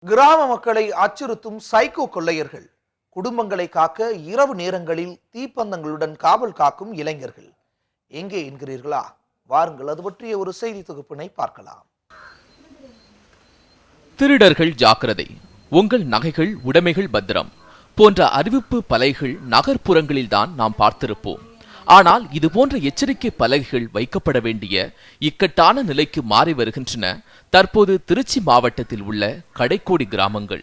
கிராம மக்களை அச்சுறுத்தும் சைக்கோ கொள்ளையர்கள், குடும்பங்களை காக்க இரவு நேரங்களில் தீப்பந்தங்களுடன் காவல் காக்கும் இளைஞர்கள் எங்கே என்கிறீர்களா? வாருங்கள், அது பற்றிய ஒரு செய்தி தொகுப்பினை பார்க்கலாம். திருடர்கள் ஜாக்கிரதை, உங்கள் நகைகள் உடைமைகள் பத்திரம் போன்ற அறிவிப்பு பலகைகள் நகர்ப்புறங்களில்தான் நாம் பார்த்திருப்போம். ஆனால் இதுபோன்ற எச்சரிக்கை பலகைகள் வைக்கப்பட வேண்டிய இக்கட்டான நிலைக்கு மாறி வருகின்றன தற்போது திருச்சி மாவட்டத்தில் உள்ள கடைக்கோடி கிராமங்கள்.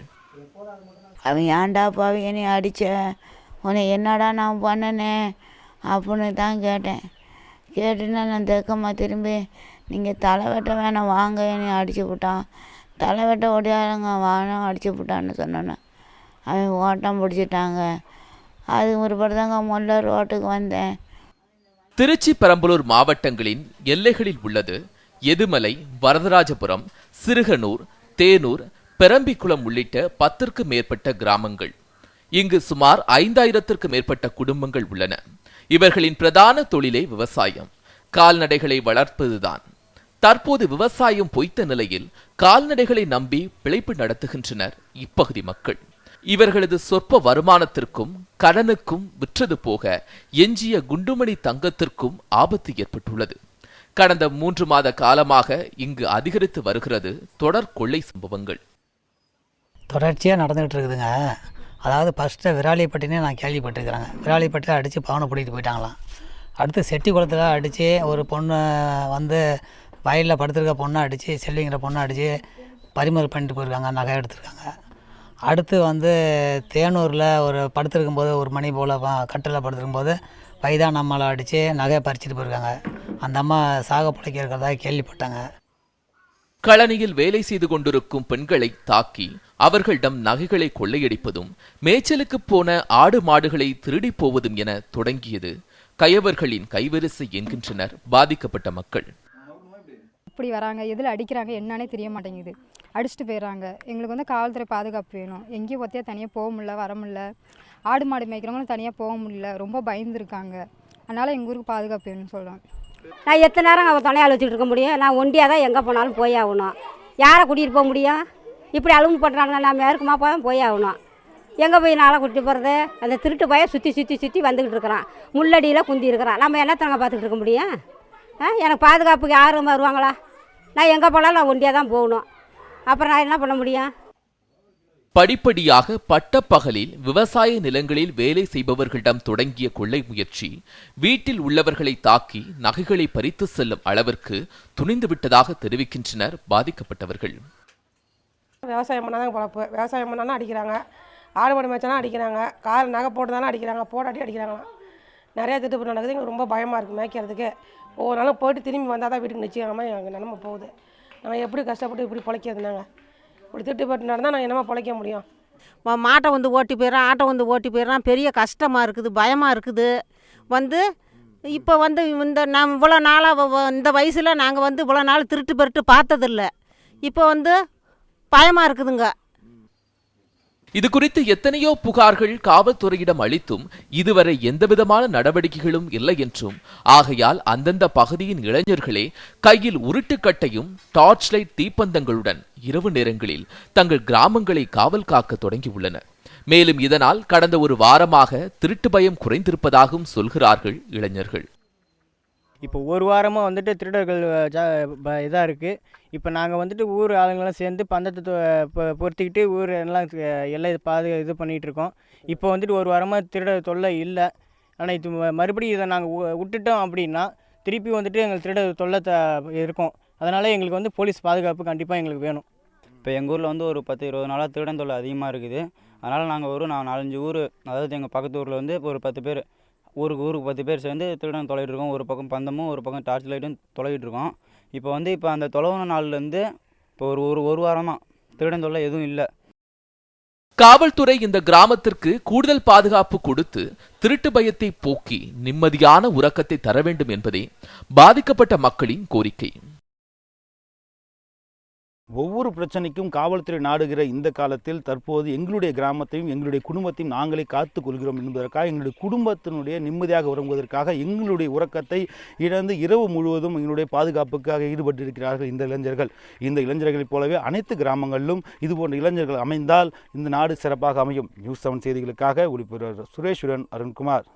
அவன் ஏன்டாப்பா என்னை அடித்த, உன்னை என்னடா நான் பண்ணனேன் அப்படின்னு தான் கேட்டேன். கேட்டுன்னா நான் தெக்கமாக திரும்பி, நீங்கள் தலை வெட்ட வேணாம் வாங்க, என்னை அடிச்சு விட்டான், தலை வெட்ட ஓடியாருங்க வாங்க அடிச்சு விட்டான்னு சொன்னோன்னே அவன் ஓட்டம் பிடிச்சிட்டாங்க. அது ஒரு படத்தாங்க முதல்ல ரோட்டுக்கு வந்தேன். திருச்சி பெரம்பலூர் மாவட்டங்களின் எல்லைகளில் உள்ளது எதுமலை, வரதராஜபுரம், சிறுகனூர், தேனூர், பெரம்பிக்குளம் உள்ளிட்ட 10ற்கு மேற்பட்ட கிராமங்கள். இங்கு சுமார் 5000ற்கு மேற்பட்ட குடும்பங்கள் உள்ளன. இவர்களின் பிரதான தொழிலே விவசாயம், கால்நடைகளை வளர்ப்பதுதான். தற்போது விவசாயம் பொய்த்த நிலையில் கால்நடைகளை நம்பி பிழைப்பு நடத்துகின்றனர் இப்பகுதி மக்கள். இவர்களது சொற்ப வருமானத்திற்கும் கடனுக்கும் விற்றது போக எஞ்சிய குண்டுமணி தங்கத்திற்கும் ஆபத்து ஏற்பட்டுள்ளது. கடந்த 3 மாத காலமாக இங்கு அதிகரித்து வருகிறது தொடர் கொள்ளை சம்பவங்கள். தொடர்ச்சியாக நடந்துகிட்டு இருக்குதுங்க. அதாவது ஃபஸ்ட்டு விராலிப்பட்டினே நான் கேள்விப்பட்டிருக்கிறேங்க. விராலிப்பட்டியில் அடித்து பவனை பிடிக்கிட்டு போயிட்டாங்களாம். அடுத்து செட்டி குளத்தில் அடித்து ஒரு பொண்ணு வந்து வயலில் படுத்துருக்க பொண்ணை அடித்து, செல்விங்கிற பொண்ணை அடித்து பறிமுதல் பண்ணிட்டு போயிருக்காங்க, நகை எடுத்துருக்காங்க. அடுத்து வந்து தேனூரில் ஒரு படுத்துருக்கும்போது, ஒரு மணி போல் கட்டில் படுத்துருக்கும்போது வயதான அம்மாவை அடித்து நகையை பறிச்சுட்டு போயிருக்காங்க. அந்த அம்மா சாக பிழைக்க இருக்கிறதா கேள்விப்பட்டாங்க. களனியில் வேலை செய்து கொண்டிருக்கும் பெண்களை தாக்கி அவர்களிடம் நகைகளை கொள்ளையடிப்பதும், மேய்ச்சலுக்கு போன ஆடு மாடுகளை திருடி போவதும் என தொடங்கியது கயவர்களின் கைவரிசை என்கின்றனர் பாதிக்கப்பட்ட மக்கள். இப்படி வராங்க, எதில் அடிக்கிறாங்க என்னன்னே தெரிய மாட்டேங்குது. அடிச்சுட்டு போயிடுறாங்க. எங்களுக்கு வந்து காவல்துறை பாதுகாப்பு வேணும். எங்கேயும் ஒத்தையாக தனியாக போக முடியல, வர முடியல. ஆடு மாடு மேய்க்கிறவங்களும் தனியாக போக முடியல, ரொம்ப பயந்துருக்காங்க. அதனால் எங்கள் ஊருக்கு பாதுகாப்பு வேணும்னு சொல்கிறோம். நான் எத்தனை நேரம் அவள் துணையால் வச்சுக்கிட்டு இருக்க முடியும்? நான் ஒண்டியாக தான் எங்கே போனாலும் போய் ஆகணும். யாரை கூட்டிகிட்டு போக முடியும்? இப்படி அலும்பு பண்ணுறாங்களே, நம்ம யாருக்குமா போய் ஆகணும். எங்கே போய் நாளை கூட்டிகிட்டு போகிறது? அந்த திருட்டு பையன் சுற்றி சுற்றி சுற்றி வந்துக்கிட்டு இருக்கிறான், முள்ளடியில் குந்தி இருக்கிறான். நம்ம என்னத்தங்க பார்த்துக்கிட்டு இருக்க முடியும்? எனக்கு பாதுகாப்புக்கு யாரும் வருவாங்களா? நான் எங்கே போனாலும் நான் ஒண்டியாக தான் போகணும். அப்புறம் நான் என்ன பண்ண முடியும்? படிப்படியாக பட்டப்பகலில் விவசாய நிலங்களில் வேலை செய்பவர்களிடம் தொடங்கிய கொள்ளை முயற்சி வீட்டில் உள்ளவர்களை தாக்கி நகைகளை பறித்து செல்லும் அளவிற்கு துணிந்து விட்டதாக தெரிவிக்கின்றனர் பாதிக்கப்பட்டவர்கள். விவசாயம் பண்ணாதான் பொழப்பு. விவசாயம் பண்ணாலும் அடிக்கிறாங்க, ஆடு மாடு மேய்ச்சாலும் அடிக்கிறாங்க, கால் நகை போட்டு தானே அடிக்கிறாங்க, போட்டாட்டி அடிக்கிறாங்களாம். நிறையா திட்டு நடக்குது. எங்களுக்கு ரொம்ப பயமாக இருக்குது மேய்க்கிறதுக்கு. ஒவ்வொரு நாளும் போயிட்டு திரும்பி வந்தால் தான் வீட்டுக்கு நிச்சயமாக எங்கள் நிலமை போகுது. நாங்கள் எப்படி கஷ்டப்பட்டு இப்படி பிழைக்கிறது? நாங்கள் இப்படி திட்டுப்பட்டு நடந்தால் நாங்கள் என்னமா பிழைக்க முடியும்? மாட்டை வந்து ஓட்டி போயிடறான், ஆட்டை வந்து ஓட்டி போயிடறான். பெரிய கஷ்டமாக இருக்குது, பயமாக இருக்குது. வந்து இப்போ வந்து நான் இவ்வளோ நாளாக இந்த வயசில் நாங்கள் வந்து இவ்வளோ நாள் திருட்டு பெருட்டு பார்த்ததில்ல. இப்போ வந்து பயமாக இருக்குதுங்க. இது குறித்து எத்தனையோ புகார்கள் காவல்துறையிடம் அளித்தும் இதுவரை எந்தவிதமான நடவடிக்கைகளும் இல்லை என்றும், ஆகையால் அந்தந்த பகுதியின் இளைஞர்களே கையில் உருட்டுக்கட்டையும் டார்ச் லைட் தீப்பந்தங்களுடன் இரவு நேரங்களில் தங்கள் கிராமங்களை காவல் காக்க தொடங்கியுள்ளனர். மேலும் இதனால் கடந்த ஒரு வாரமாக திருட்டு பயம் குறைந்திருப்பதாகவும் சொல்கிறார்கள் இளைஞர்கள். இப்போ ஒரு வாரமாக வந்துட்டு திருடர்கள் இதாக இருக்குது. இப்போ நாங்கள் வந்துட்டு ஊர் ஆளுங்களாம் சேர்ந்து பந்தத்தை பொறுத்திக்கிட்டு ஊர் எல்லாம் எல்லாம் இது பண்ணிகிட்ருக்கோம். இப்போ வந்துட்டு ஒரு வாரமாக திருட தொல்லை இல்லை. ஆனால் இது மறுபடியும் இதை நாங்கள் விட்டுட்டோம் அப்படின்னா திருப்பி வந்துட்டு எங்களுக்கு திருட தொல்லை இருக்கும். அதனால் எங்களுக்கு வந்து போலீஸ் பாதுகாப்பு கண்டிப்பாக எங்களுக்கு வேணும். இப்போ எங்கள் ஊரில் வந்து ஒரு 10-20 நாளாக திருடன் தொல்லை அதிகமாக இருக்குது. அதனால் நாங்கள் ஒரு 4-5 ஊர், அதாவது எங்கள் பக்கத்து ஊரில் வந்து ஒரு 10 பேர், ஊருக்கு 10 பேர் சேர்ந்து திருடன் தொலைகிட்டு இருக்கோம். ஒரு பக்கம் பந்தமும் ஒரு பக்கம் டார்ச் லைட்டும் தொலைகிட்டு இருக்கோம். இப்போ வந்து அந்த தொலைவான நாள்லேருந்து இப்போ ஒரு வாரமாக திருடன் தொல்லை எதுவும் இல்லை. காவல்துறை இந்த கிராமத்திற்கு கூடுதல் பாதுகாப்பு கொடுத்து திருட்டு பயத்தை போக்கி நிம்மதியான உறக்கத்தை தர வேண்டும் என்பதே பாதிக்கப்பட்ட மக்களின் கோரிக்கை. ஒவ்வொரு பிரச்சனைக்கும் காவல்துறை நாடுகிற இந்த காலத்தில் தற்போது எங்களுடைய கிராமத்தையும் எங்களுடைய குடும்பத்தையும் நாங்களே காத்து கொள்கிறோம் என்பதற்காக எங்களுடைய குடும்பத்தினுடைய நிம்மதியாக உறங்குவதற்காக எங்களுடைய உறக்கத்தை இழந்து இரவு முழுவதும் எங்களுடைய பாதுகாப்புக்காக ஈடுபட்டிருக்கிறார்கள் இந்த இளைஞர்கள். இந்த இளைஞர்களைப் போலவே அனைத்து கிராமங்களிலும் இதுபோன்ற இளைஞர்கள் அமைந்தால் இந்த நாடு சிறப்பாக அமையும். நியூஸ் 7 செய்திகளுக்காக ஒளிபரப்பாளர் சுரேஷுடன் அருண்குமார்.